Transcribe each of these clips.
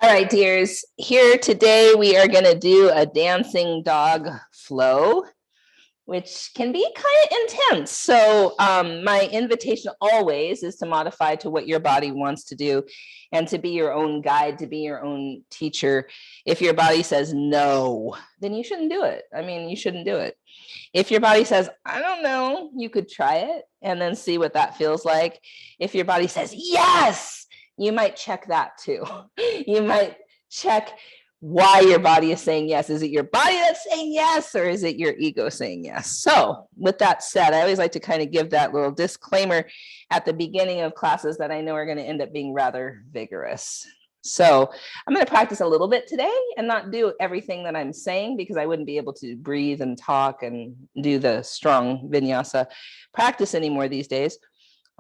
All right, dears, here today we are going to do a dancing dog flow, which can be kind of intense. So my invitation always is to modify to what your body wants to do and to be your own guide, to be your own teacher. If your body says no, then you shouldn't do it. I mean, you shouldn't do it. If your body says, I don't know, you could try it and then see what that feels like. If your body says, yes, you might check that too. You might check why your body is saying yes. Is it your body that's saying yes, or is it your ego saying yes? So with that said, I always like to kind of give that little disclaimer at the beginning of classes that I know are going to end up being rather vigorous. So I'm going to practice a little bit today and not do everything that I'm saying, because I wouldn't be able to breathe and talk and do the strong vinyasa practice anymore these days.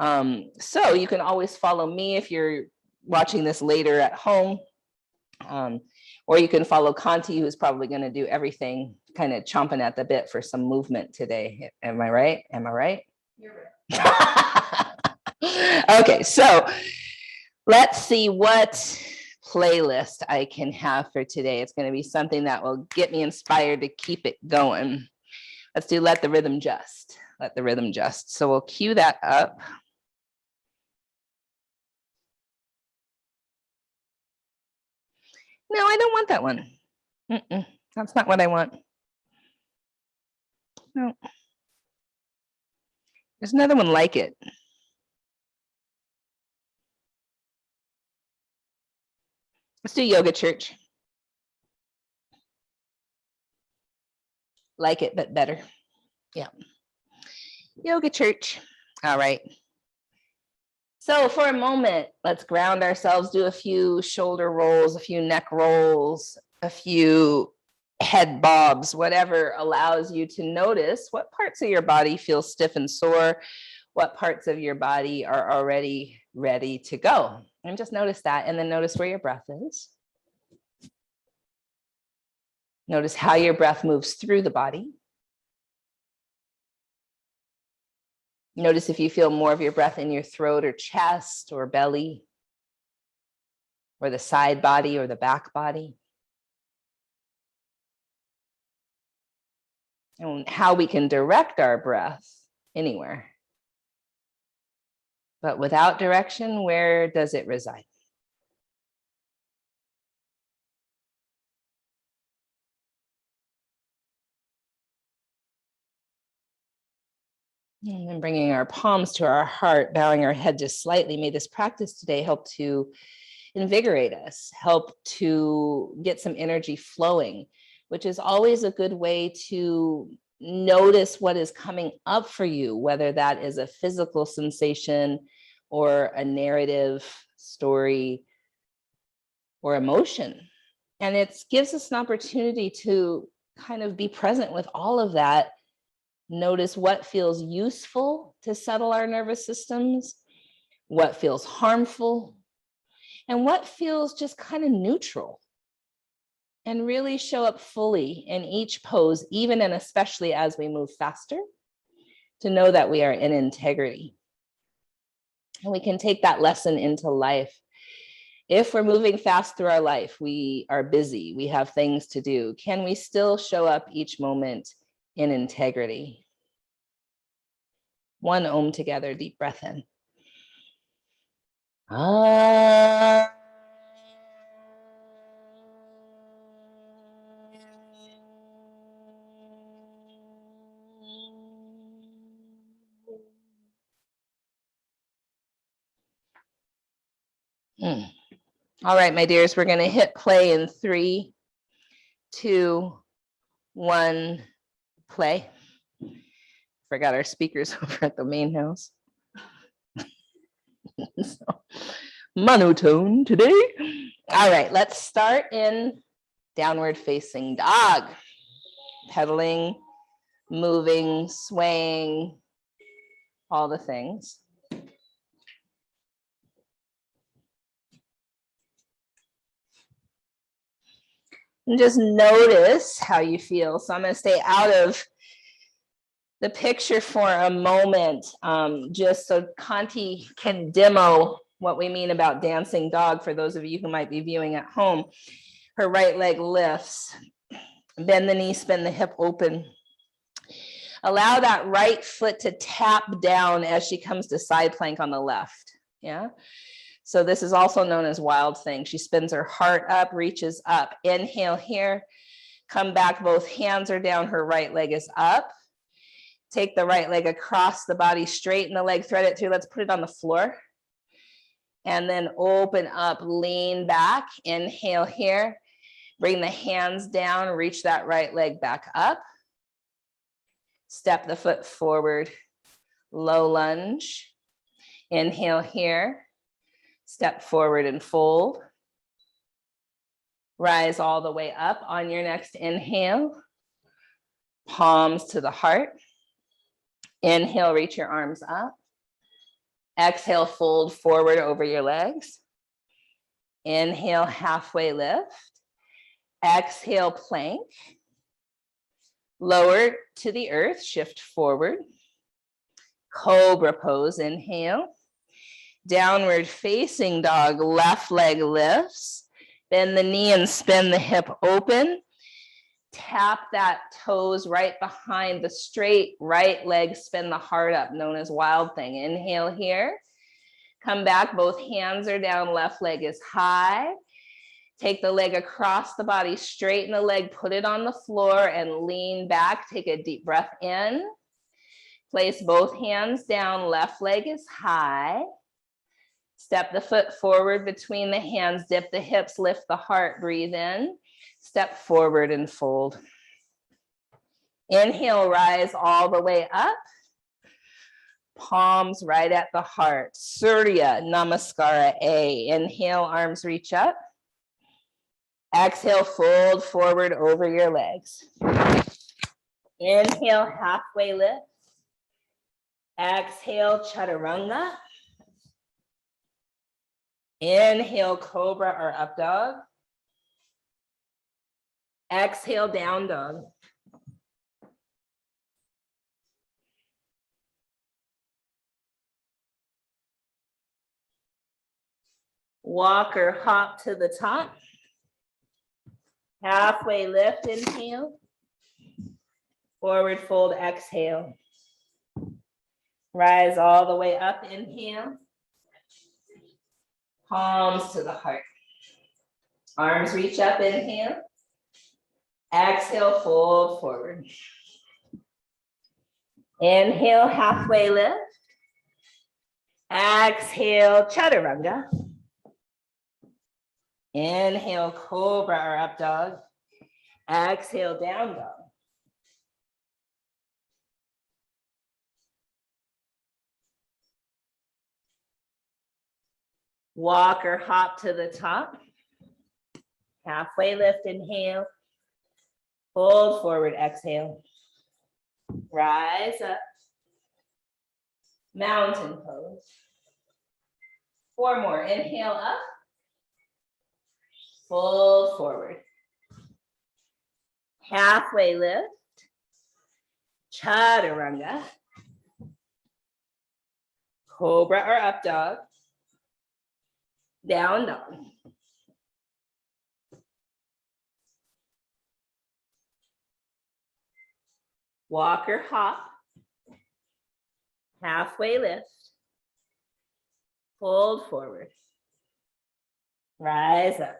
So you can always follow me if you're watching this later at home. Or you can follow Conti, who's probably going to do everything, kind of chomping at the bit for some movement today. Am I right? Am I right? You're right. Okay, so let's see what playlist I can have for today. It's going to be something that will get me inspired to keep it going. Let's do Let the Rhythm Just. Let the Rhythm Just. So we'll cue that up. No, I don't want that one. That's not what I want. No. There's another one like it. Let's do Yoga Church. Like it, but better. Yeah. Yoga Church. All right. So for a moment, let's ground ourselves, do a few shoulder rolls, a few neck rolls, a few head bobs, whatever allows you to notice what parts of your body feel stiff and sore, what parts of your body are already ready to go. And just notice that, and then notice where your breath is. Notice how your breath moves through the body. Notice if you feel more of your breath in your throat or chest or belly, or the side body or the back body. And how we can direct our breath anywhere. But without direction, where does it reside? And then bringing our palms to our heart, bowing our head just slightly. May this practice today help to invigorate us, help to get some energy flowing, which is always a good way to notice what is coming up for you, whether that is a physical sensation or a narrative, story, or emotion. And it gives us an opportunity to kind of be present with all of that. Notice what feels useful to settle our nervous systems, what feels harmful, and what feels just kind of neutral. And really show up fully in each pose, even and especially as we move faster, to know that we are in integrity. And we can take that lesson into life. If we're moving fast through our life, we are busy, we have things to do, can we still show up each moment in integrity? One Om together, deep breath in. Ah. All right, my dears, we're going to hit play in 3, 2, 1, play. Forgot our speakers over at the main house. So, monotone today. All right, let's start in downward facing dog. Pedaling, moving, swaying, all the things. And just notice how you feel. So I'm going to stay out of the picture for a moment, just so Conti can demo what we mean about dancing dog for those of you who might be viewing at home. Her right leg lifts, bend the knee, spin the hip open. Allow that right foot to tap down as she comes to side plank on the left. Yeah. So this is also known as wild thing. She spins her heart up, reaches up. Inhale here. Come back, both hands are down, her right leg is up. Take the right leg across the body, straighten the leg, thread it through. Let's put it on the floor. And then open up, lean back. Inhale here. Bring the hands down, reach that right leg back up. Step the foot forward, low lunge. Inhale here. Step forward and fold. Rise all the way up on your next inhale. Palms to the heart. Inhale, reach your arms up. Exhale, fold forward over your legs. Inhale, halfway lift. Exhale, plank. Lower to the earth, shift forward. Cobra pose, inhale. Downward facing dog, left leg lifts. Bend the knee and spin the hip open. Tap that toes right behind the straight right leg, spin the heart up, known as wild thing. Inhale here. Come back, both hands are down, left leg is high. Take the leg across the body, straighten the leg, put it on the floor and lean back. Take a deep breath in. Place both hands down, left leg is high. Step the foot forward between the hands, dip the hips, lift the heart, breathe in. Step forward and fold. Inhale, rise all the way up. Palms right at the heart. Surya Namaskara A. Inhale, arms reach up. Exhale, fold forward over your legs. Inhale, halfway lift. Exhale, chaturanga. Inhale, cobra or up dog. Exhale, down dog. Walk or hop to the top. Halfway lift, inhale. Forward fold, exhale. Rise all the way up, inhale. Palms to the heart. Arms reach up, inhale. Exhale, fold forward. Inhale, halfway lift. Exhale, chaturanga. Inhale, cobra or up dog. Exhale, down dog. Walk or hop to the top. Halfway lift, inhale. Fold forward, exhale. Rise up. Mountain pose. 4 more. Inhale up. Fold forward. Halfway lift. Chaturanga. Cobra or up dog. Down dog. Walk or hop. Halfway lift. Fold forward. Rise up.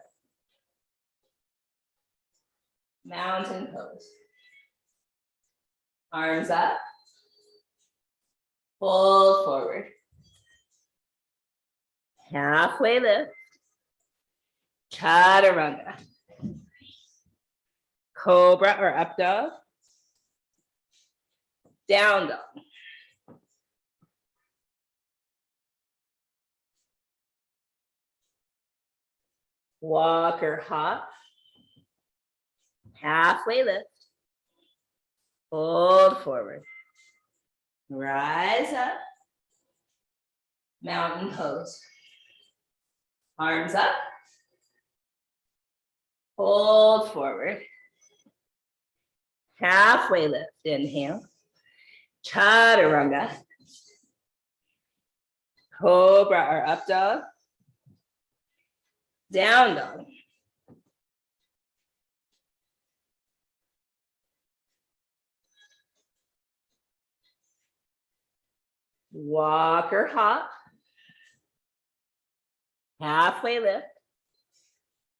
Mountain pose. Arms up. Fold forward. Halfway lift. Chaturanga. Cobra or up dog. Down dog. Walk or hop. Halfway lift. Fold forward. Rise up. Mountain pose. Arms up. Fold forward. Halfway lift. Inhale. Chaturanga. Cobra or up dog. Down dog. Walker hop. Halfway lift.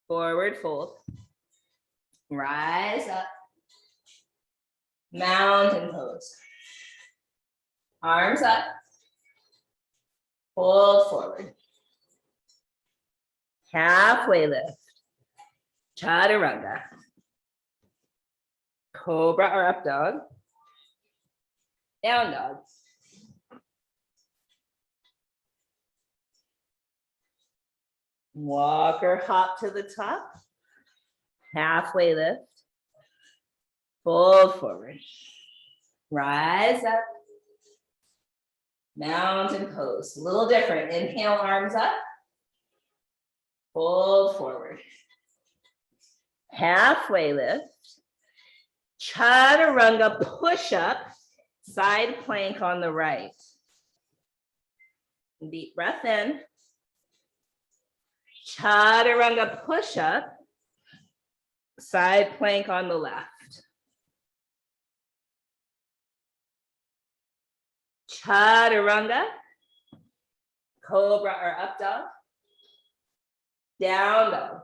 Forward fold. Rise up. Mountain pose. Arms up. Fold forward. Halfway lift. Chaturanga. Cobra or up dog. Down dog. Walker hop to the top. Halfway lift. Fold forward. Rise up. Mountain pose. A little different. Inhale, arms up. Fold forward. Halfway lift. Chaturanga push up. Side plank on the right. Deep breath in. Chaturanga push up. Side plank on the left. Chaturanga. Cobra or up dog. Down dog.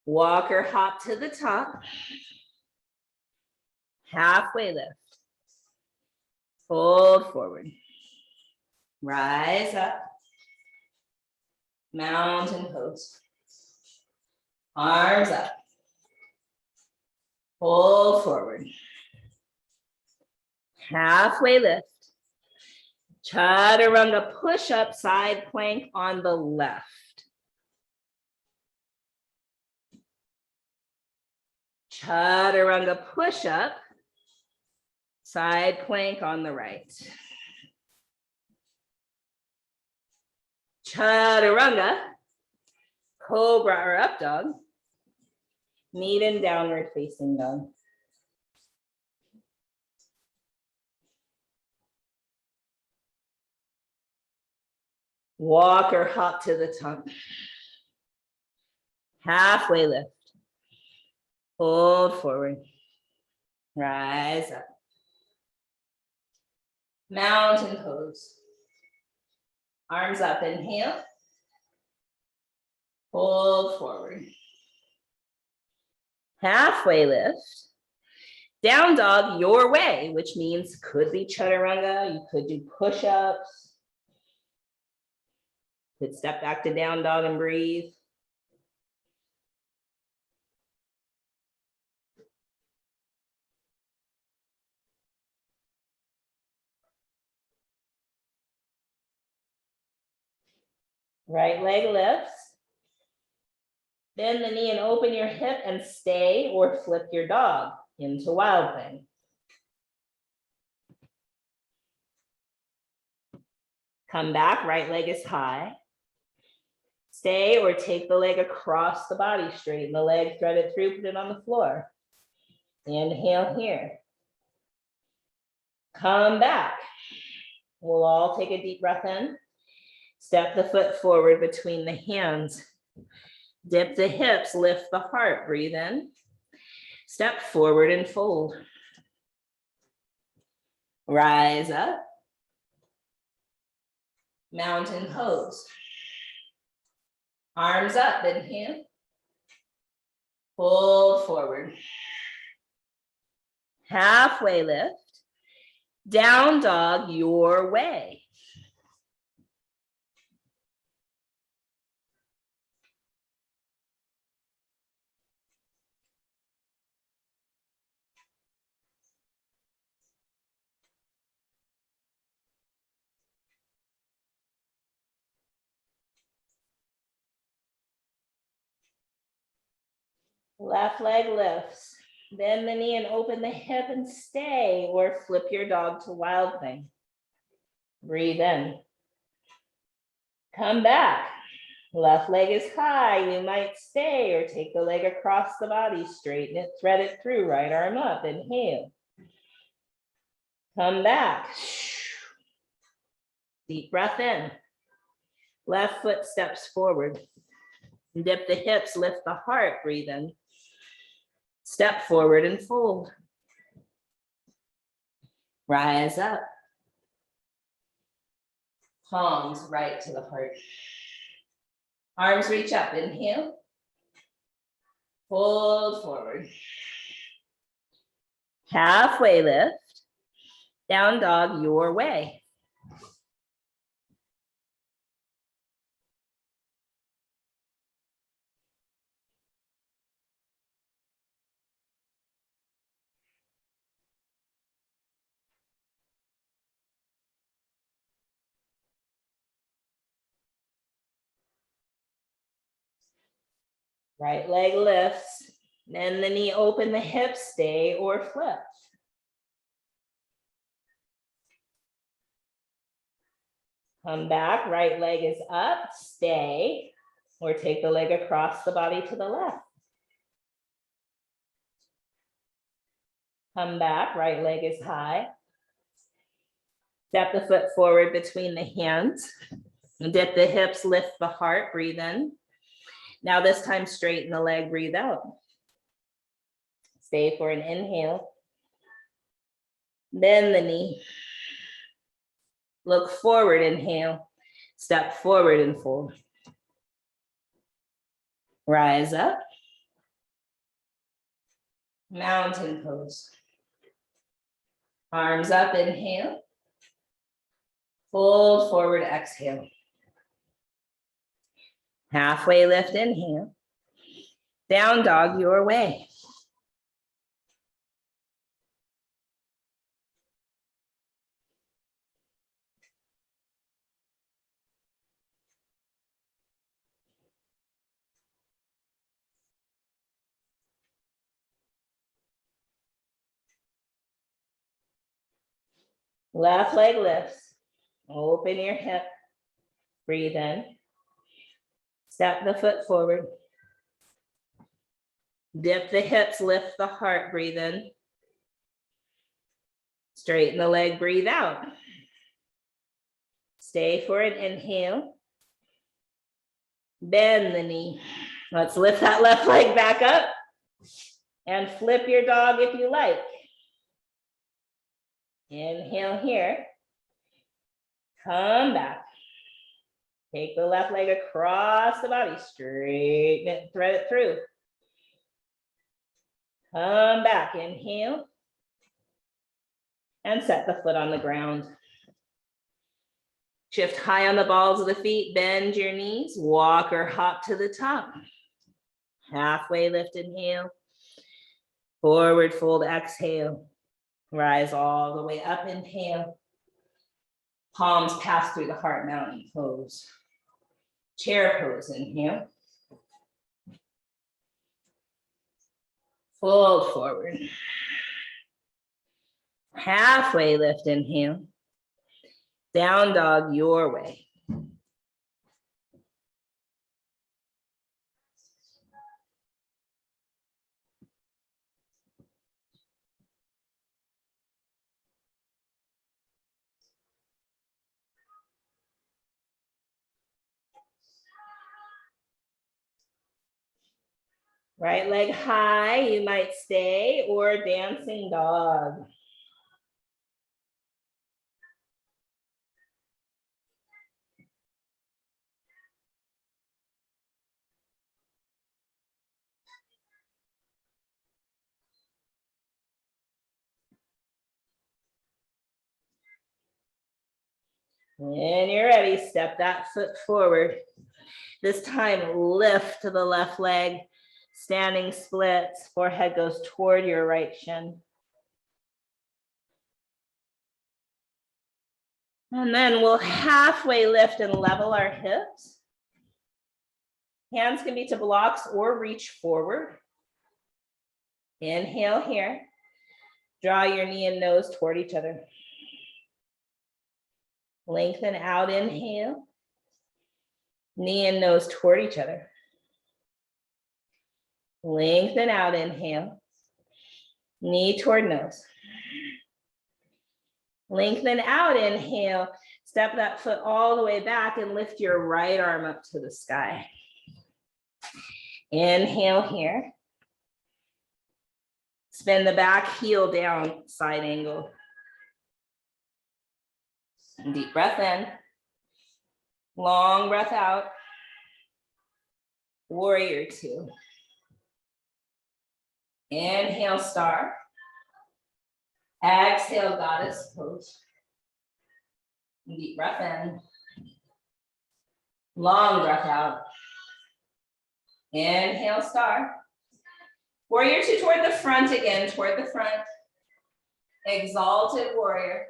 Walker hop to the top. Halfway lift. Fold forward. Rise up. Mountain pose. Arms up. Fold forward. Halfway lift. Chaturanga push up, side plank on the left. Chaturanga push up, side plank on the right. Chaturanga, cobra or up dog, meet in downward facing dog. Walk or hop to the top. Halfway lift. Fold forward. Rise up. Mountain pose. Arms up, inhale. Fold forward. Halfway lift. Down dog your way, which means could be chaturanga. You could do push-ups. Could step back to down dog and breathe. Right leg lifts. Bend the knee and open your hip and stay or flip your dog into wild thing. Come back, right leg is high. Stay or take the leg across the body, straighten the leg, thread it through, put it on the floor. Inhale here. Come back. We'll all take a deep breath in. Step the foot forward between the hands. Dip the hips, lift the heart, breathe in. Step forward and fold. Rise up. Mountain pose. Arms up, inhale. Fold forward. Halfway lift. Down dog your way. Left leg lifts. Bend the knee and open the hip and stay or flip your dog to wild thing. Breathe in. Come back. Left leg is high, you might stay or take the leg across the body, straighten it, thread it through, right arm up, inhale. Come back. Deep breath in. Left foot steps forward. Dip the hips, lift the heart, breathe in. Step forward and fold. Rise up. Palms right to the heart. Arms reach up, inhale. Fold forward. Halfway lift. Down dog your way. Right leg lifts. Then the knee open the hips, stay or flip. Come back, right leg is up, stay, or take the leg across the body to the left. Come back, right leg is high. Step the foot forward between the hands. Dip the hips, lift the heart, breathe in. Now this time straighten the leg, breathe out. Stay for an inhale. Bend the knee. Look forward, inhale. Step forward and fold. Rise up. Mountain pose. Arms up, inhale. Fold forward, exhale. Halfway lift, inhale. Down dog your way. Left leg lifts. Open your hip. Breathe in. Step the foot forward. Dip the hips, lift the heart, breathe in. Straighten the leg, breathe out. Stay for an inhale. Bend the knee. Let's lift that left leg back up and flip your dog if you like. Inhale here. Come back. Take the left leg across the body, straighten it, thread it through. Come back, inhale. And set the foot on the ground. Shift high on the balls of the feet, bend your knees, walk or hop to the top. Halfway lift, inhale. Forward fold, exhale. Rise all the way up, inhale. Palms pass through the heart, mountain pose. Chair pose, inhale. Fold forward. Halfway lift, inhale. Down dog your way. Right leg high, you might stay or dancing dog. When you're ready, step that foot forward. This time, lift to the left leg, standing splits, forehead goes toward your right shin. And then we'll halfway lift and level our hips. Hands can be to blocks or reach forward. Inhale here. Draw your knee and nose toward each other. Lengthen out, inhale. Knee and nose toward each other. Lengthen out, inhale. Knee toward nose. Lengthen out, inhale. Step that foot all the way back and lift your right arm up to the sky. Inhale here. Spin the back heel down, side angle. Deep breath in. Long breath out. Warrior two. Inhale, star. Exhale, goddess pose. Deep breath in. Long breath out. Inhale, star. Warrior two toward the front again, toward the front. Exalted warrior.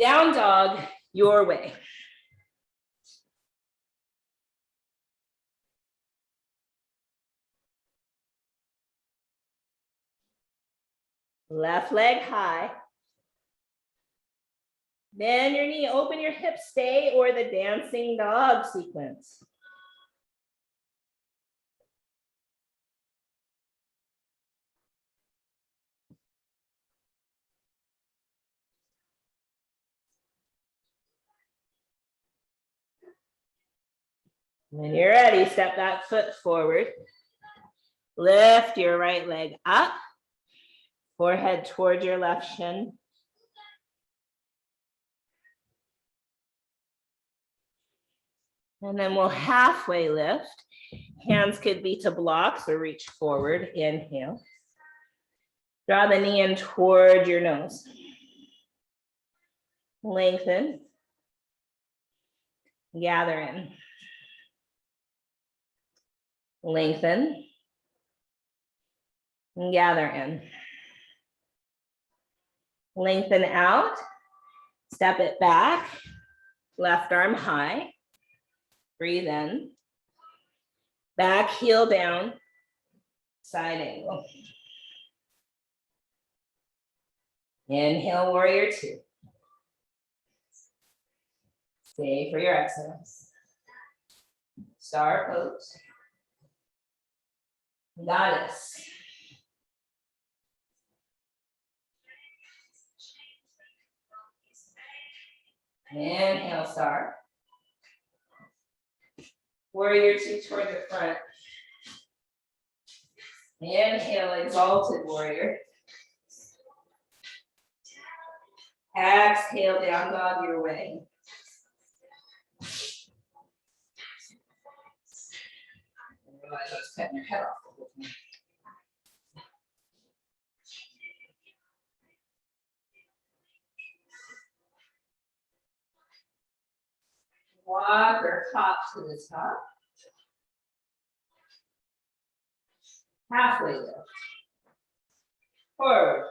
Down dog, your way. Left leg high. Bend your knee, open your hips, stay, or the dancing dog sequence. When you're ready, step that foot forward. Lift your right leg up. Forehead toward your left shin. And then we'll halfway lift. Hands could be to blocks or reach forward. Inhale. Draw the knee in toward your nose. Lengthen. Gather in. Lengthen. Gather in. Lengthen out. Step it back. Left arm high. Breathe in. Back heel down. Side angle. Inhale, warrior two. Stay for your exhales. Star pose. Goddess. Inhale, star. Warrior two toward the front. Inhale, exalted warrior. Exhale, down dog your way. I realize I was cutting your head off the whole time. Walk or top to the top. Halfway lift. Forward.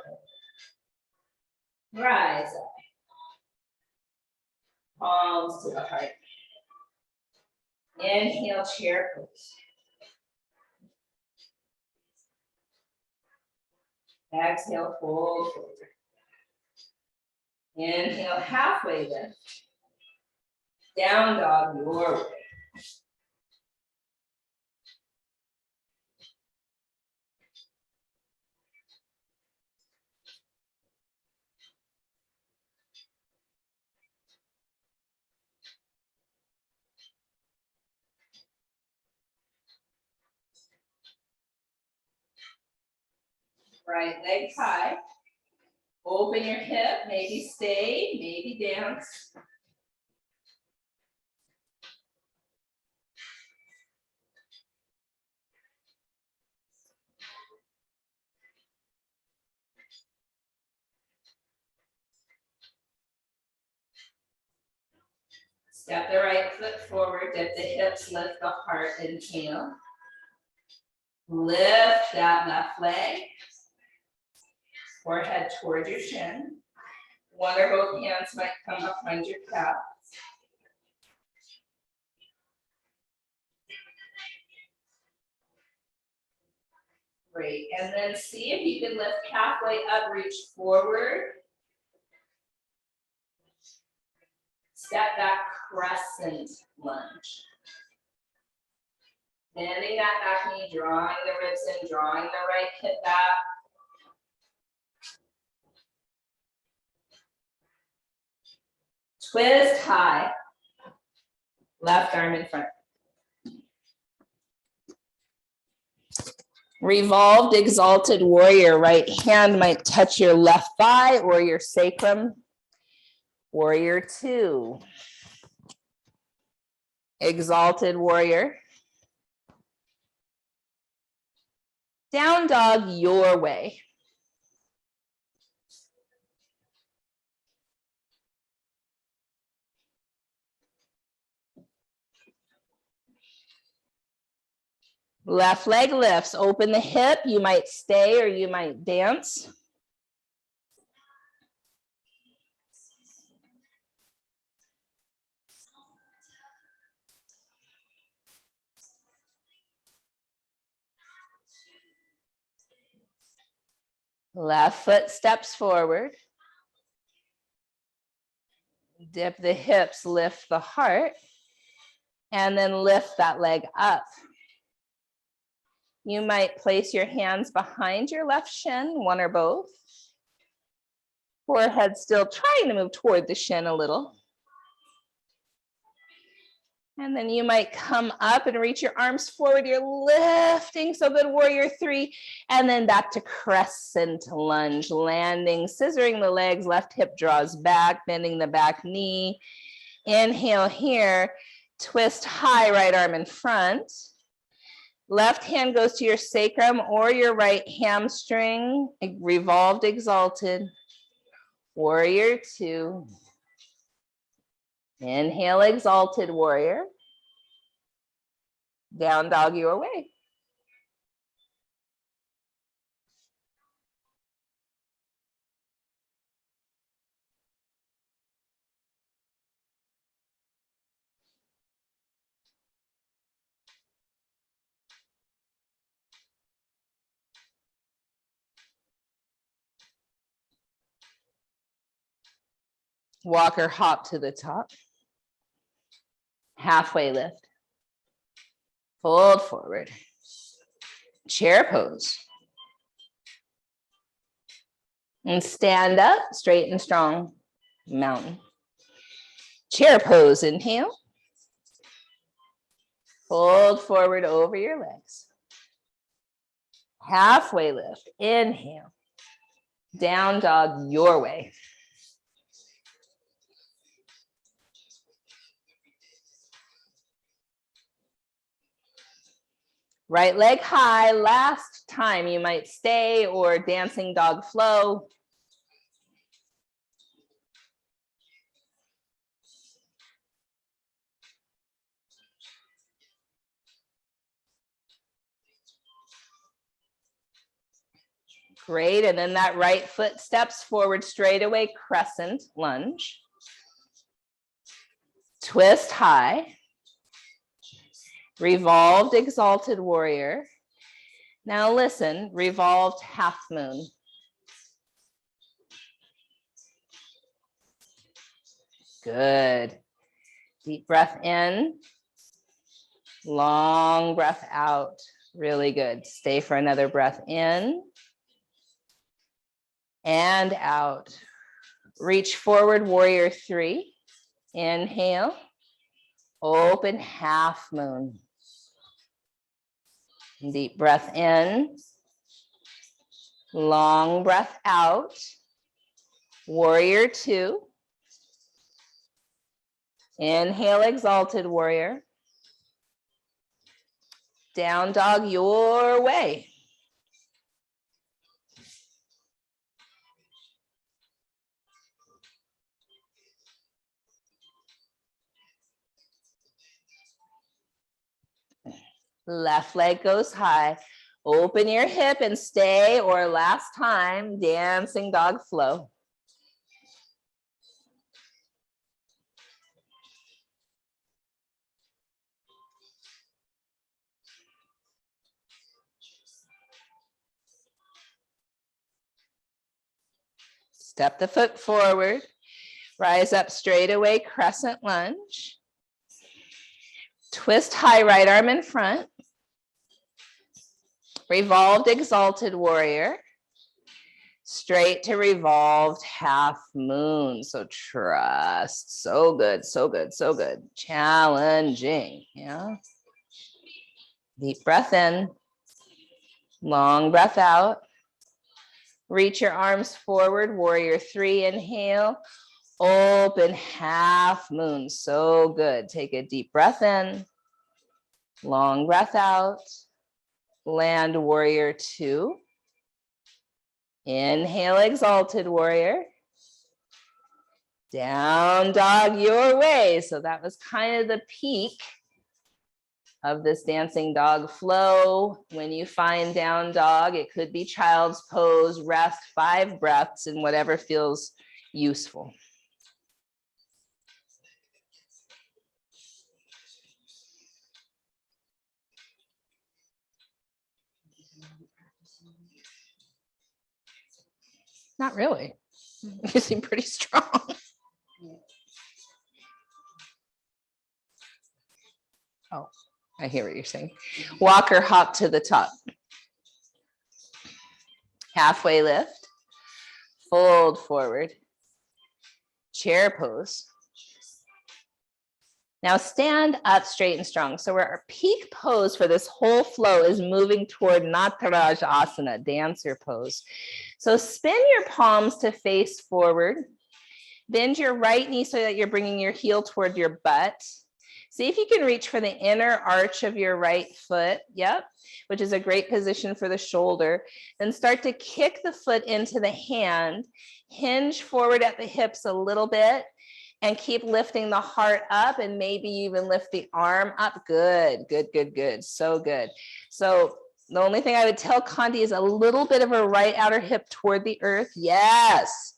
Rise up. Palms to the heart. Inhale, chair pose. Exhale, fold forward. Inhale, halfway lift. Down dog your way. Right leg high. Open your hip, maybe stay, maybe dance. Step the right foot forward, dip the hips, lift the heart, inhale. Lift that left leg. Forehead toward your shin. One or both hands might come up behind your calf. Great, and then see if you can lift halfway up, reach forward. step back crescent lunge. Bending that back knee, drawing the ribs in, drawing the right hip back. Twist high. Left arm in front. Revolved exalted warrior. Right hand might touch your left thigh or your sacrum. Warrior 2. Exalted warrior. Down dog your way. Left leg lifts, open the hip. You might stay or you might dance. Left foot steps forward. Dip the hips, lift the heart, and then lift that leg up. You might place your hands behind your left shin, one or both. Forehead still trying to move toward the shin a little. And then you might come up and reach your arms forward. You're lifting, so good, warrior 3. And then back to crescent lunge, landing, scissoring the legs, left hip draws back, bending the back knee. Inhale here, twist high, right arm in front. Left hand goes to your sacrum or your right hamstring, revolved, exalted. Warrior 2. Inhale, exalted warrior. Down dog your way. Walker hop to the top. Halfway lift. Fold forward. Chair pose. And stand up, straight and strong, mountain. Chair pose, inhale. Fold forward over your legs. Halfway lift, inhale. Down dog your way. Right leg high, last time you might stay or dancing dog flow. Great, and then that right foot steps forward straight away, crescent lunge. Twist high. Revolved exalted warrior. Now listen, revolved half moon. Good. Deep breath in. Long breath out. Really good. Stay for another breath in. And out. Reach forward, warrior 3. Inhale. Open half moon. Deep breath in. Long breath out. Warrior 2. Inhale, exalted warrior. Down dog your way. Left leg goes high. Open your hip and stay, or last time, dancing dog flow. Step the foot forward. Rise up straight away, crescent lunge. Twist high right arm in front. Revolved exalted warrior. Straight to revolved half moon. So trust. So good, so good, so good. Challenging. Yeah. Deep breath in. Long breath out. Reach your arms forward. Warrior three. Inhale. Open half moon. So good. Take a deep breath in. Long breath out. Land warrior two. Inhale, exalted warrior. Down dog your way. So that was kind of the peak of this dancing dog flow. When you find down dog, it could be child's pose, rest, 5 breaths, and whatever feels useful. Not really. You seem pretty strong. Oh, I hear what you're saying. Walk or hop to the top. Halfway lift. Fold forward. Chair pose. Now stand up straight and strong. So our peak pose for this whole flow is moving toward Nataraj Asana, dancer pose. So spin your palms to face forward. Bend your right knee so that you're bringing your heel toward your butt. See if you can reach for the inner arch of your right foot. Yep, which is a great position for the shoulder. Then start to kick the foot into the hand. Hinge forward at the hips a little bit. And keep lifting the heart up, and maybe even lift the arm up. Good, good, good, good. So good. So the only thing I would tell Kanti is a little bit of a right outer hip toward the earth. Yes.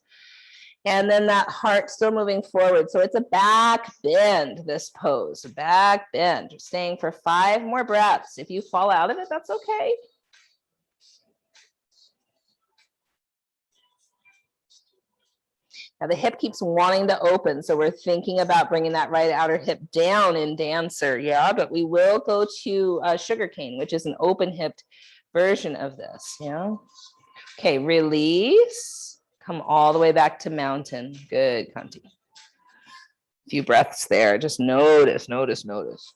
And then that heart still moving forward. So it's a back bend, this pose, back bend. Staying for 5 more breaths. If you fall out of it, that's okay. Now the hip keeps wanting to open, so we're thinking about bringing that right outer hip down in dancer, yeah, but we will go to sugarcane, which is an open-hipped version of this, yeah. Okay, release, come all the way back to mountain. Good, Kanti. A few breaths there, just notice, notice, notice.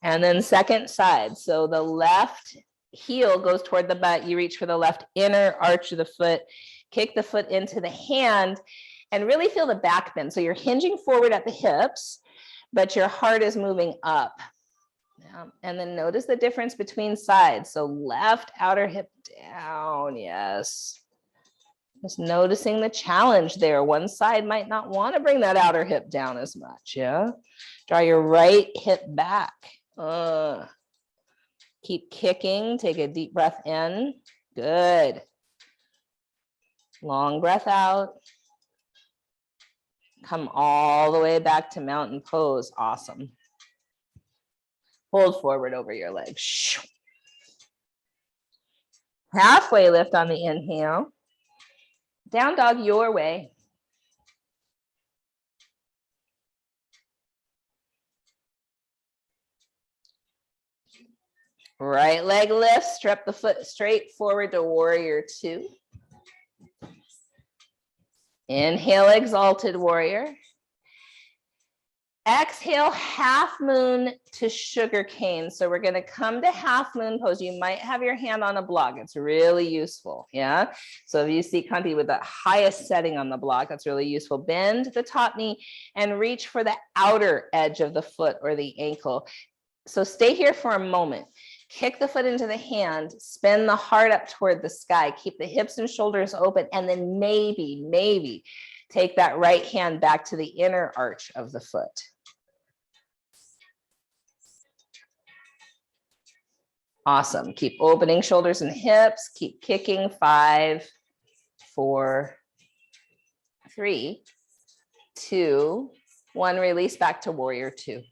And then second side, so the left heel goes toward the butt, you reach for the left inner arch of the foot, kick the foot into the hand, and really feel the back bend. So you're hinging forward at the hips, but your heart is moving up. Yeah. And then notice the difference between sides. So left outer hip down, yes. Just noticing the challenge there. One side might not want to bring that outer hip down as much, yeah? Draw your right hip back. Keep kicking, take a deep breath in. Good. Long breath out. Come all the way back to mountain pose. Awesome. Hold forward over your legs. Halfway lift on the inhale. Down dog your way. Right leg lift, step the foot straight forward to warrior two. Inhale, exalted warrior. Exhale, half moon to sugar cane. So we're going to come to half moon pose. You might have your hand on a block. It's really useful. Yeah. So if you see Kanti with the highest setting on the block, that's really useful. Bend the top knee and reach for the outer edge of the foot or the ankle. So stay here for a moment. Kick the foot into the hand, spin the heart up toward the sky, keep the hips and shoulders open, and then maybe take that right hand back to the inner arch of the foot. Awesome. Keep opening shoulders and hips. Keep kicking. 5, 4, 3, 2, 1. Release back to warrior two.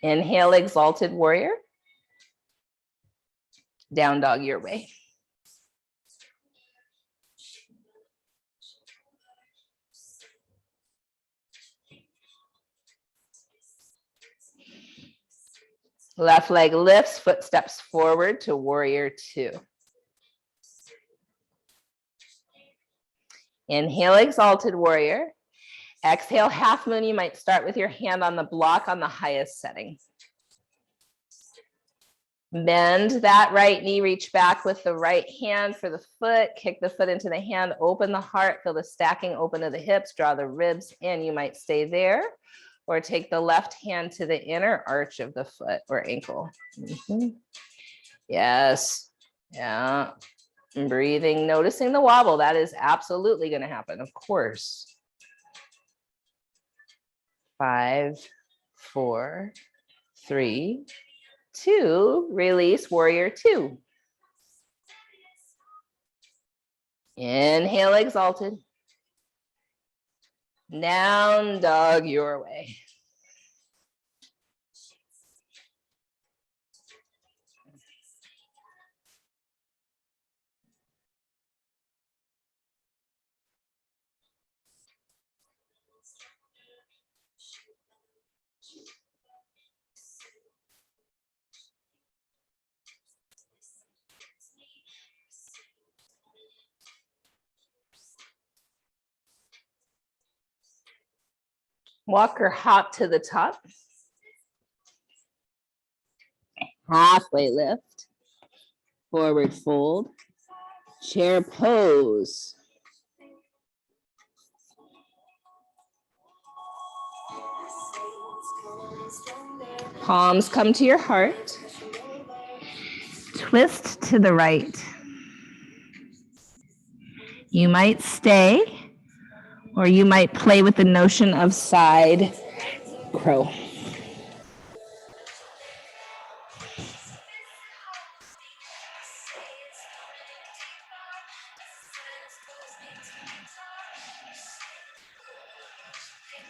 Inhale, exalted warrior. Down dog your way. Left leg lifts, foot steps forward to warrior two. Inhale, exalted warrior. Exhale, half moon. You might start with your hand on the block on the highest setting. Bend that right knee, reach back with the right hand for the foot, kick the foot into the hand, open the heart, feel the stacking open of the hips, draw the ribs in. You might stay there or take the left hand to the inner arch of the foot or ankle. Yes. Yeah. Breathing, noticing the wobble. That is absolutely going to happen, of course. 5, 4, 3, 2, release warrior two. Inhale, exalted. Down dog your way. Walk or hop to the top. Halfway lift. Forward fold. Chair pose. Palms come to your heart. Twist to the right. You might stay, or you might play with the notion of side crow.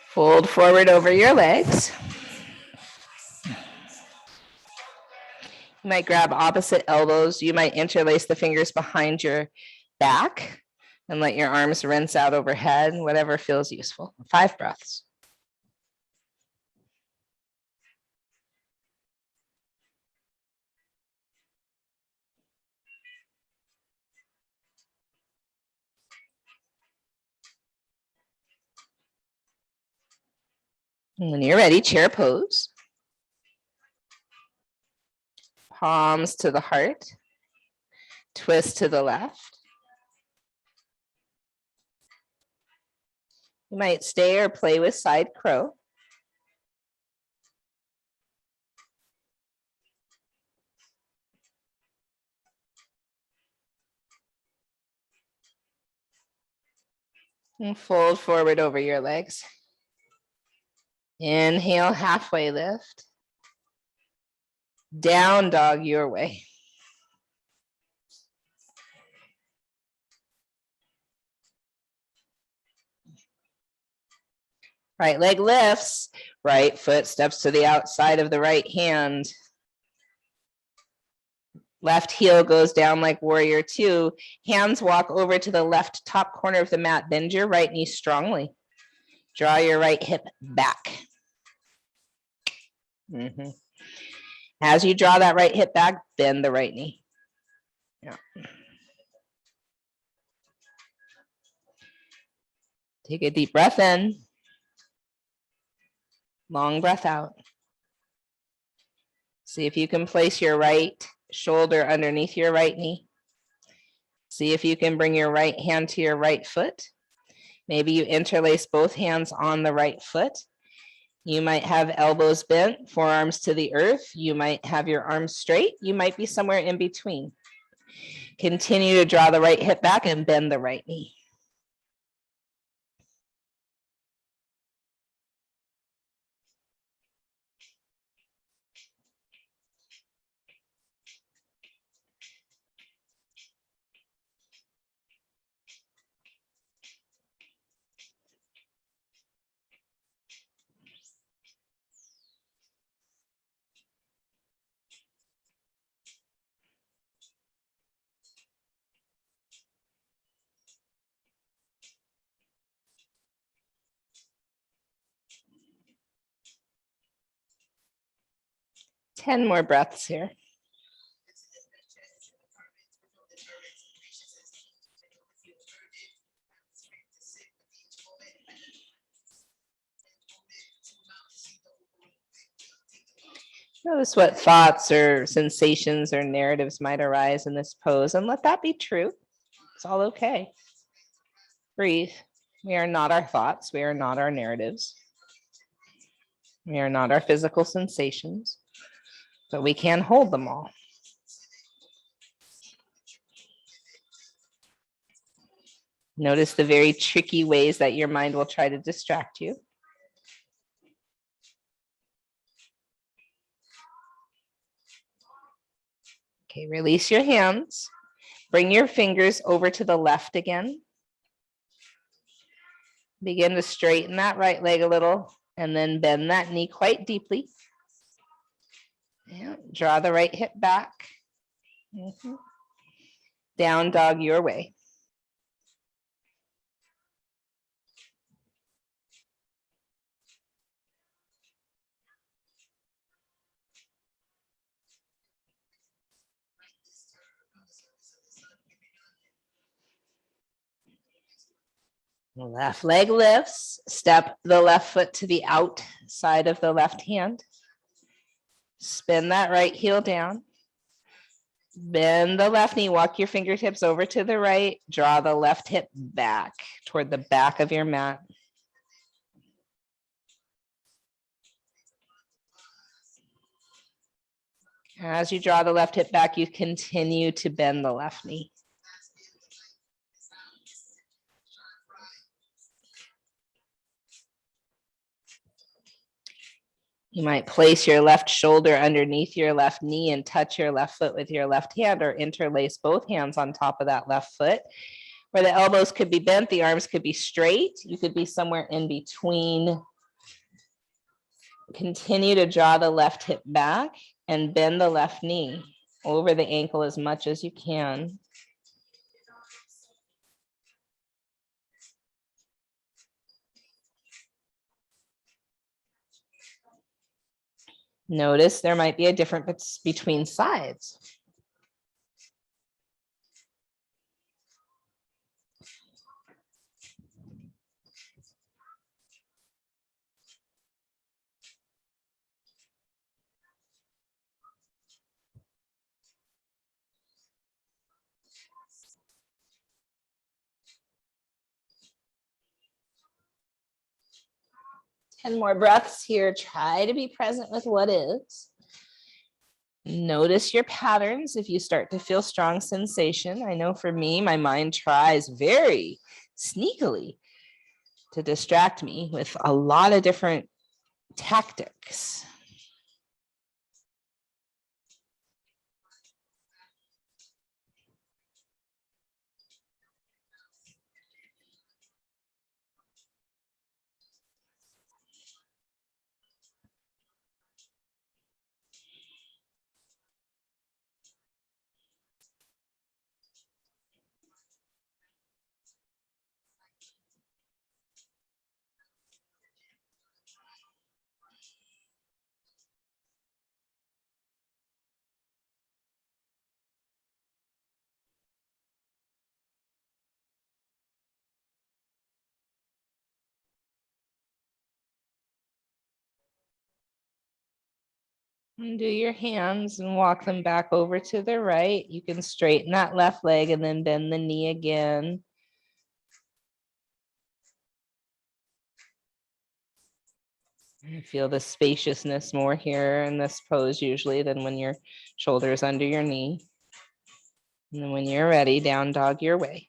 Fold forward over your legs. You might grab opposite elbows. You might interlace the fingers behind your back and let your arms rinse out overhead, whatever feels useful. 5 breaths. And when you're ready, chair pose. Palms to the heart. Twist to the left. You might stay or play with side crow. And fold forward over your legs. Inhale, halfway lift. Down dog your way. Right leg lifts, right foot steps to the outside of the right hand. Left heel goes down like warrior two. Hands walk over to the left top corner of the mat. Bend your right knee strongly. Draw your right hip back. As you draw that right hip back, bend the right knee. Yeah. Take a deep breath in. Long breath out. See if you can place your right shoulder underneath your right knee. See if you can bring your right hand to your right foot. Maybe you interlace both hands on the right foot. You might have elbows bent, forearms to the earth. You might have your arms straight. You might be somewhere in between. Continue to draw the right hip back and bend the right knee. 10 more breaths here. Notice what thoughts or sensations or narratives might arise in this pose and let that be true. It's all okay. Breathe. We are not our thoughts. We are not our narratives. We are not our physical sensations, but we can hold them all. Notice the very tricky ways that your mind will try to distract you. Okay, release your hands. Bring your fingers over to the left again. Begin to straighten that right leg a little and then bend that knee quite deeply. Yeah, draw the right hip back. Down dog your way. Left leg lifts. Step the left foot to the outside of the left hand. Spin that right heel down. Bend the left knee, walk your fingertips over to the right, draw the left hip back toward the back of your mat. As you draw the left hip back, you continue to bend the left knee. You might place your left shoulder underneath your left knee and touch your left foot with your left hand, or interlace both hands on top of that left foot, where the elbows could be bent, the arms could be straight. You could be somewhere in between. Continue to draw the left hip back and bend the left knee over the ankle as much as you can. Notice there might be a difference between sides. And more breaths here. Try to be present with what is. Notice your patterns if you start to feel strong sensation. I know for me, my mind tries very sneakily to distract me with a lot of different tactics. Undo your hands and walk them back over to the right. You can straighten that left leg and then bend the knee again. I feel the spaciousness more here in this pose usually than when your shoulder's under your knee. And then when you're ready, down dog your way.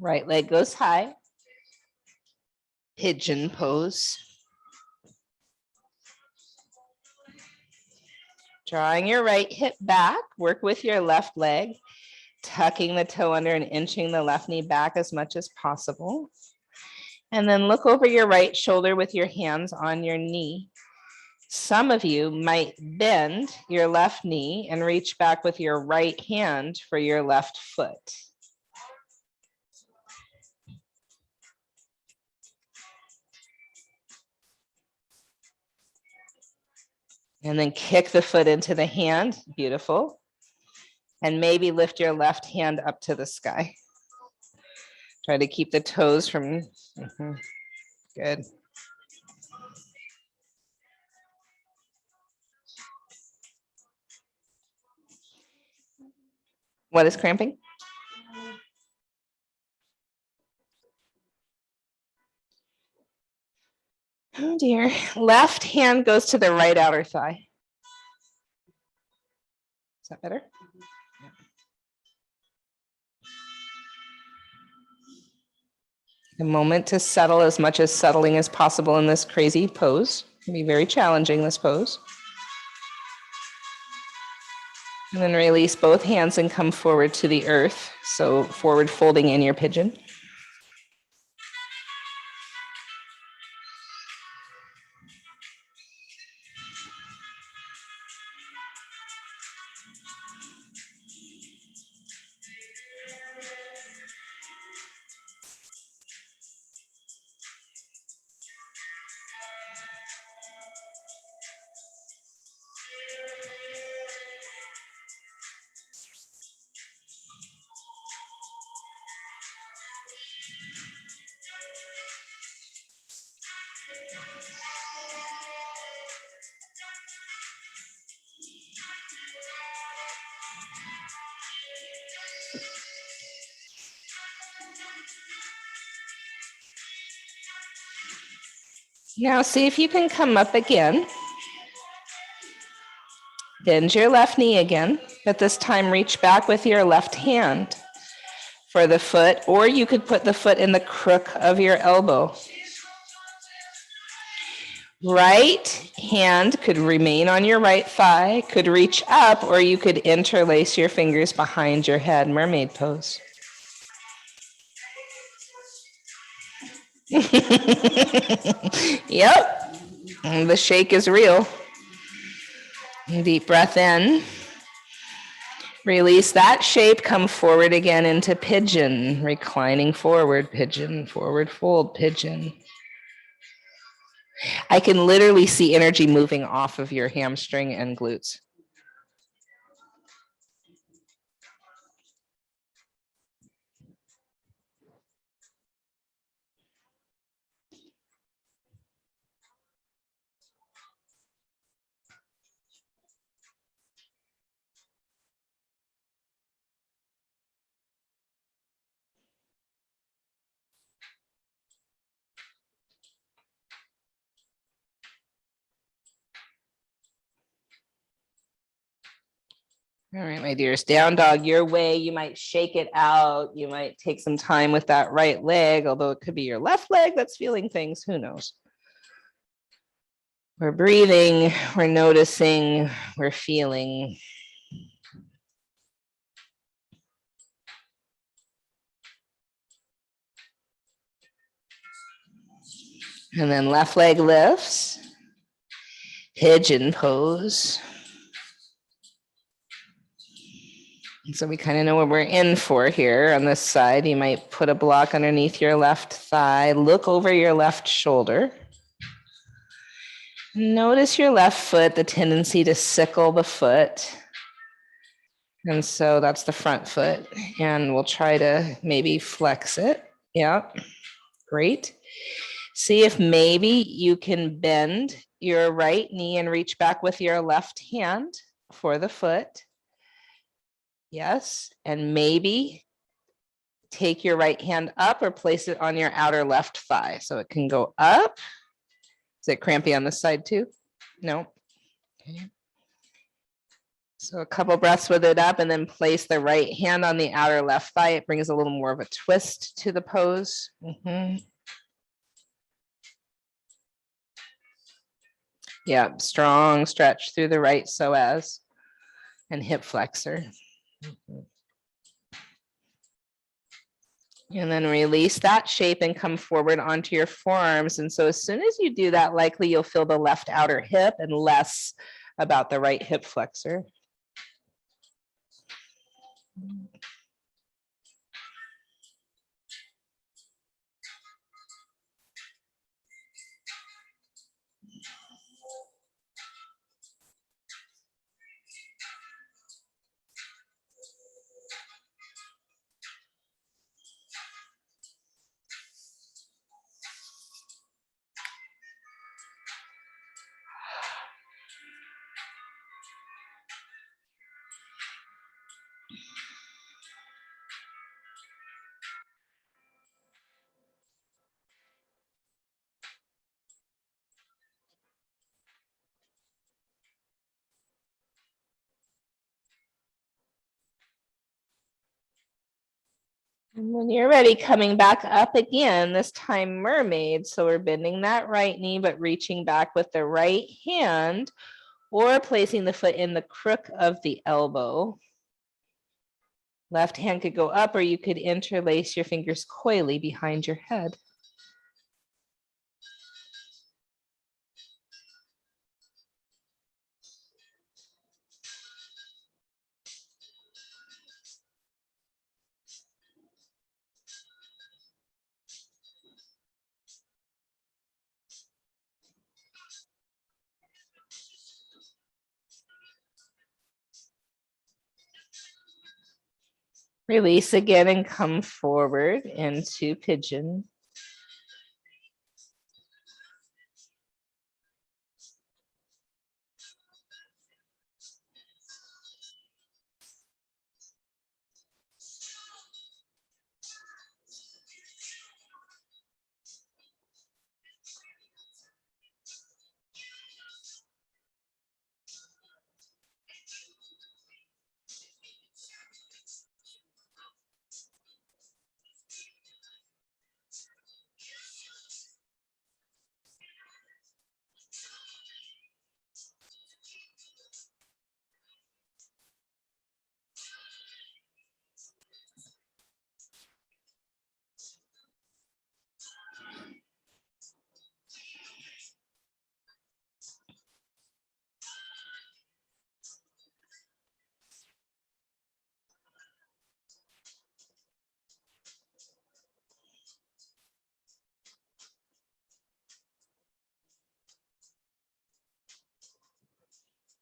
Right leg goes high. Pigeon pose. Drawing your right hip back, work with your left leg, tucking the toe under and inching the left knee back as much as possible. And then look over your right shoulder with your hands on your knee. Some of you might bend your left knee and reach back with your right hand for your left foot. And then kick the foot into the hand. Beautiful. And maybe lift your left hand up to the sky. Try to keep the toes from, good. What is cramping? Oh dear. Left hand goes to the right outer thigh. Is that better? A moment to settle as much as settling as possible in this crazy pose. It can be very challenging, this pose. And then release both hands and come forward to the earth. So forward folding in your pigeon. Now see if you can come up again. Bend your left knee again, but this time reach back with your left hand for the foot, or you could put the foot in the crook of your elbow. Right hand could remain on your right thigh, could reach up, or you could interlace your fingers behind your head, mermaid pose. Yep, the shake is real. Deep breath in. Release that shape, come forward again into pigeon, reclining forward, pigeon, forward fold, pigeon. I can literally see energy moving off of your hamstring and glutes. All right, my dears, down dog your way. You might shake it out. You might take some time with that right leg, although it could be your left leg that's feeling things. Who knows? We're breathing, we're noticing, we're feeling. And then left leg lifts, pigeon pose. So we kind of know what we're in for here. On this side, you might put a block underneath your left thigh, look over your left shoulder. Notice your left foot, the tendency to sickle the foot. And so that's the front foot. And we'll try to maybe flex it. Yeah, great. See if maybe you can bend your right knee and reach back with your left hand for the foot. Yes, and maybe take your right hand up or place it on your outer left thigh so it can go up. Is it crampy on this side too? No. Okay. So a couple breaths with it up and then place the right hand on the outer left thigh. It brings a little more of a twist to the pose. Yeah, strong stretch through the right psoas and hip flexor. And then release that shape and come forward onto your forearms. And so as soon as you do that, likely you'll feel the left outer hip and less about the right hip flexor. And when you're ready, coming back up again, this time mermaid. So we're bending that right knee, but reaching back with the right hand or placing the foot in the crook of the elbow. Left hand could go up, or you could interlace your fingers coyly behind your head. Release again and come forward into pigeon.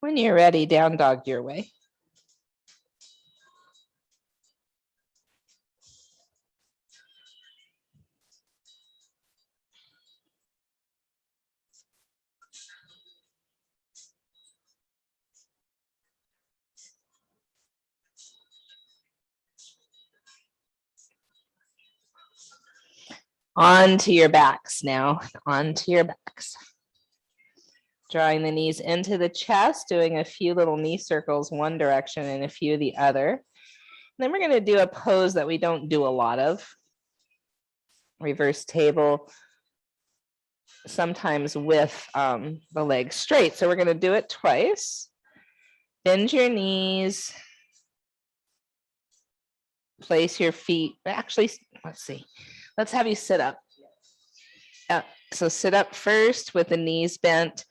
When you're ready, down dog your way. Onto your backs now, onto your backs. Drawing the knees into the chest, doing a few little knee circles one direction and a few the other. And then we're going to do a pose that we don't do a lot of. Reverse table, sometimes with the legs straight. So we're going to do it twice. Bend your knees. Place your feet. Actually, let's see. Let's have you sit up. So sit up first with the knees bent.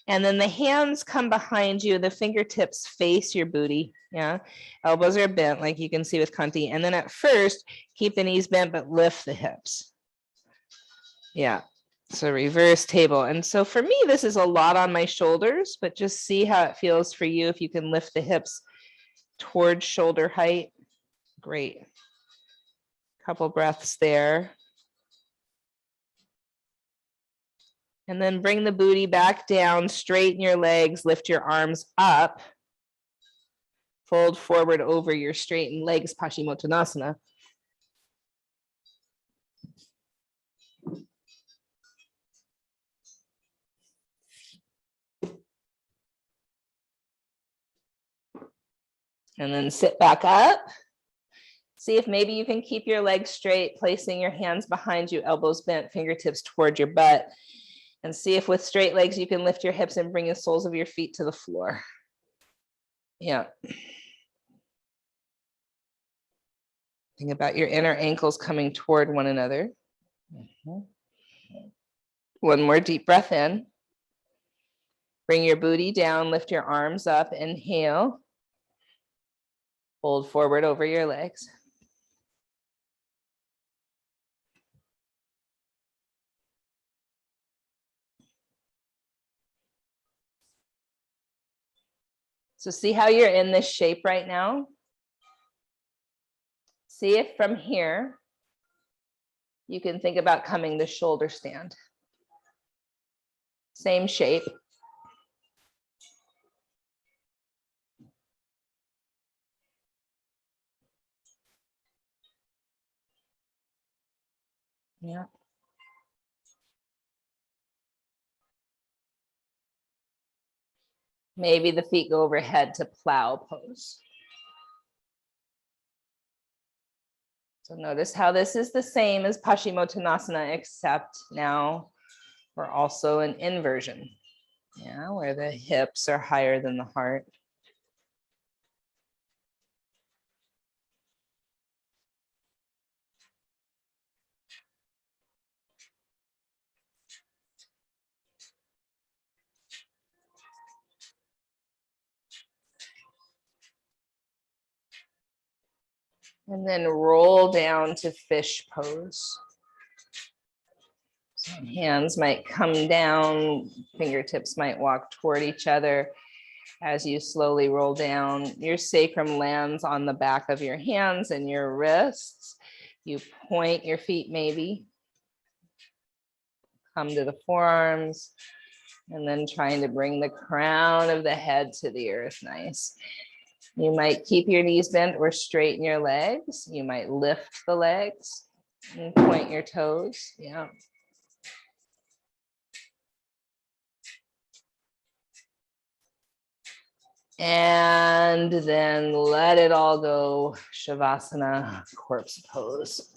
And then the hands come behind you. The fingertips face your booty. Yeah. Elbows are bent, like you can see with Kanti. And then at first, keep the knees bent, but lift the hips. Yeah. So reverse table. And so for me, this is a lot on my shoulders, but just see how it feels for you. If you can lift the hips towards shoulder height. Great. Couple breaths there. And then bring the booty back down, straighten your legs, lift your arms up. Fold forward over your straightened legs, Paschimottanasana. And then sit back up. See if maybe you can keep your legs straight, placing your hands behind you, elbows bent, fingertips toward your butt. And see if with straight legs, you can lift your hips and bring the soles of your feet to the floor. Yeah. Think about your inner ankles coming toward one another. One more deep breath in. Bring your booty down, lift your arms up, inhale. Fold forward over your legs. So see how you're in this shape right now? See if from here, you can think about coming to shoulder stand. Same shape. Yeah. Maybe the feet go overhead to plow pose. So notice how this is the same as Paschimottanasana, except now we're also an inversion. Yeah, where the hips are higher than the heart. And then roll down to fish pose. So hands might come down, fingertips might walk toward each other. As you slowly roll down, your sacrum lands on the back of your hands and your wrists. You point your feet maybe. Come to the forearms. And then trying to bring the crown of the head to the earth. Nice. You might keep your knees bent or straighten your legs. You might lift the legs and point your toes. Yeah. And then let it all go. Shavasana, corpse pose.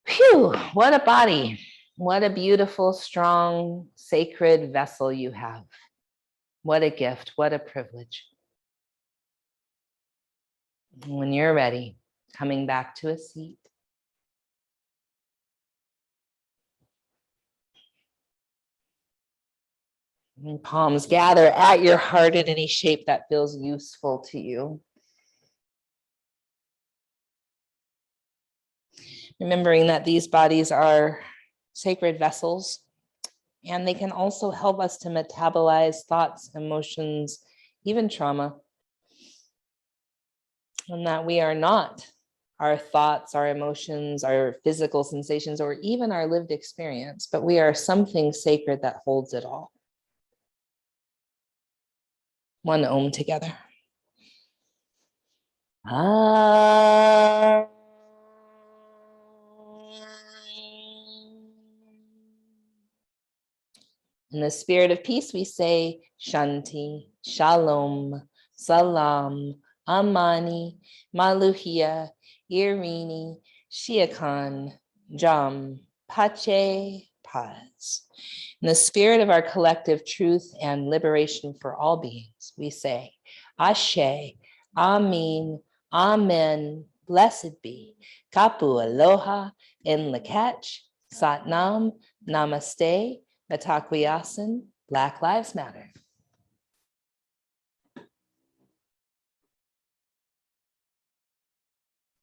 Phew, what a body. What a beautiful, strong, sacred vessel you have. What a gift, what a privilege. When you're ready, coming back to a seat. And palms gather at your heart in any shape that feels useful to you. Remembering that these bodies are sacred vessels, and they can also help us to metabolize thoughts, emotions, even trauma. And that we are not our thoughts, our emotions, our physical sensations, or even our lived experience, but we are something sacred that holds it all. One Om together. Ah. In the spirit of peace, we say Shanti, Shalom, Salam, Amani, Maluhia, Irini, Shiakan, Jam, Pache, Paz. In the spirit of our collective truth and liberation for all beings, we say Ashe, Amin, Amen, blessed be, Kapu Aloha, in Lakach, Satnam, Namaste, Mitakuye Oyasin, Black Lives Matter.